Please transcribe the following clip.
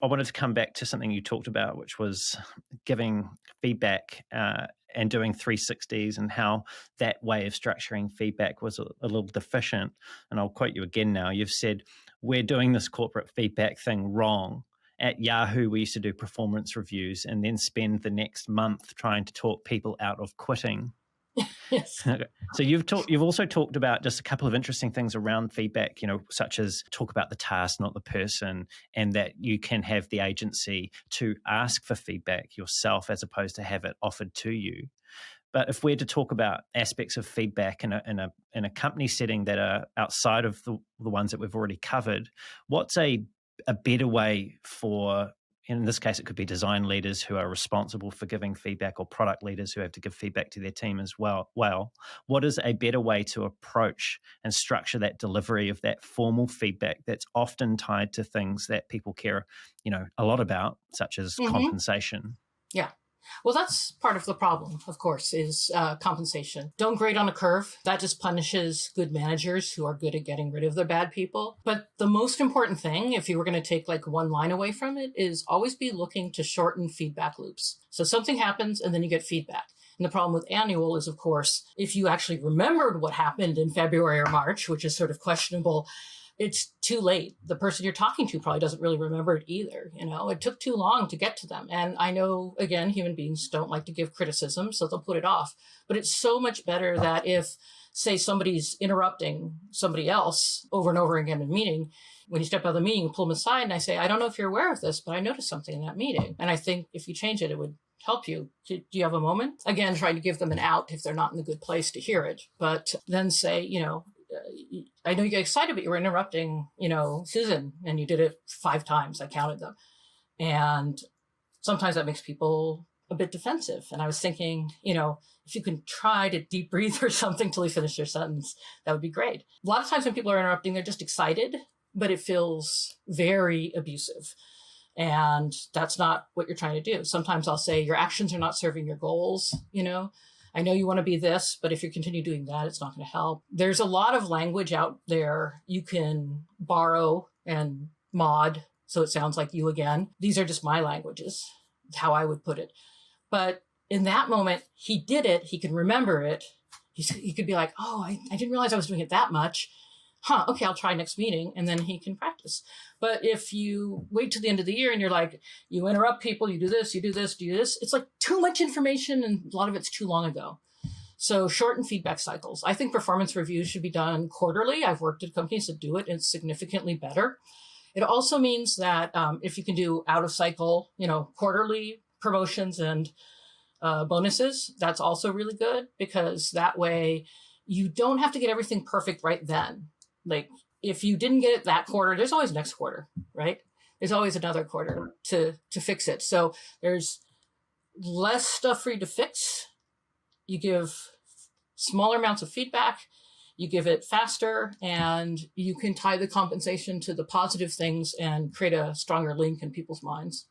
I wanted to come back to something you talked about, which was giving feedback and doing 360s, and how that way of structuring feedback was a little deficient. And I'll quote you again now. You've said, "We're doing this corporate feedback thing wrong. At Yahoo, we used to do performance reviews and then spend the next month trying to talk people out of quitting." Yes. Okay. So you've also talked about just a couple of interesting things around feedback, such as talk about the task, not the person, and that you can have the agency to ask for feedback yourself as opposed to have it offered to you. But if we're to talk about aspects of feedback in a company setting that are outside of the ones that we've already covered, what's a better way for, in this case, it could be design leaders who are responsible for giving feedback, or product leaders who have to give feedback to their team as well. What is a better way to approach and structure that delivery of that formal feedback that's often tied to things that people care, a lot about, such as compensation? Yeah. Well, that's part of the problem, of course, is compensation. Don't grade on a curve. That just punishes good managers who are good at getting rid of their bad people. But the most important thing, if you were going to take like one line away from it, is always be looking to shorten feedback loops. So something happens and then you get feedback. And the problem with annual is, of course, if you actually remembered what happened in February or March, which is sort of questionable, it's too late. The person you're talking to probably doesn't really remember it either. It took too long to get to them. And I know, again, human beings don't like to give criticism, so they'll put it off. But it's so much better that if, say, somebody's interrupting somebody else over and over again in a meeting, when you step out of the meeting, you pull them aside and I say, "I don't know if you're aware of this, but I noticed something in that meeting. And I think if you change it, it would help you. Do you have a moment?" Again, try to give them an out if they're not in the good place to hear it. But then say, "I know you get excited, but you were interrupting, Susan, and you did it 5 times. I counted them." And sometimes that makes people a bit defensive. And I was thinking, if you can try to deep breathe or something till you finish your sentence, that would be great. A lot of times when people are interrupting, they're just excited, but it feels very abusive. And that's not what you're trying to do. Sometimes I'll say, "Your actions are not serving your goals, I know you want to be this, but if you continue doing that, it's not going to help." There's a lot of language out there you can borrow and mod, so it sounds like you again. These are just my languages, how I would put it. But in that moment, he did it. He can remember it. He could be like, "Oh, I didn't realize I was doing it that much. Okay, I'll try next meeting," and then he can practice. But if you wait till the end of the year and you're like, you interrupt people, you do this, you do this, do this, it's like too much information and a lot of it's too long ago. So shorten feedback cycles. I think performance reviews should be done quarterly. I've worked at companies that do it, and it's significantly better. It also means that if you can do out of cycle, quarterly promotions and bonuses, that's also really good, because that way you don't have to get everything perfect right then. Like, if you didn't get it that quarter, there's always next quarter, right? There's always another quarter to fix it. So there's less stuff for you to fix. You give smaller amounts of feedback, you give it faster, and you can tie the compensation to the positive things and create a stronger link in people's minds.